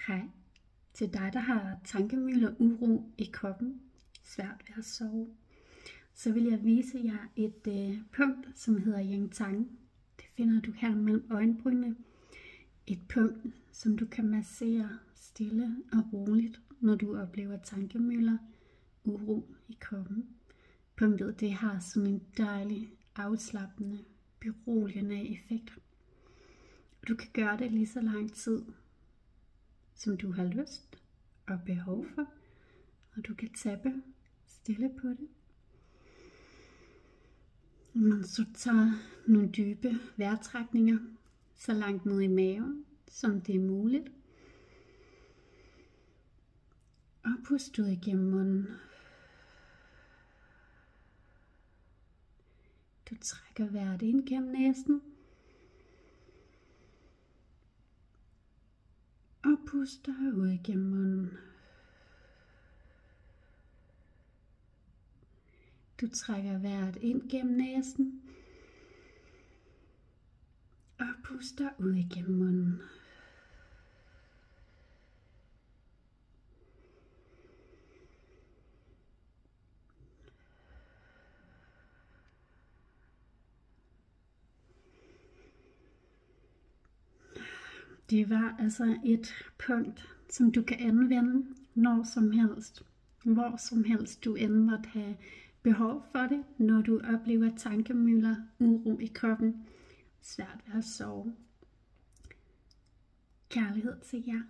Hej. Til dig, der har tankemylder, uro i kroppen, svært ved at sove, så vil jeg vise jer et punkt, som hedder Yang Tang. Det finder du her mellem øjenbrynene. Et punkt, som du kan massere stille og roligt, når du oplever tankemylder, uro i kroppen. Punktet det har sådan en dejlig, afslappende, beroligende effekt. Du kan gøre det lige så lang tid, som du har lyst og behov for, og du kan tappe stille på det. Mens du tager nogle dybe vejrtrækninger, så langt ned i maven, som det er muligt. Og pust ud igennem munden. Du trækker vejret ind gennem næsen. Og puster ud igennem munden. Du trækker vejret ind gennem næsen. Og puster ud igennem munden. Det var altså et punkt, som du kan anvende når som helst, hvor som helst du end måtte have behov for det, når du oplever tankemylder, uro i kroppen, svært ved at sove. Kærlighed til jer.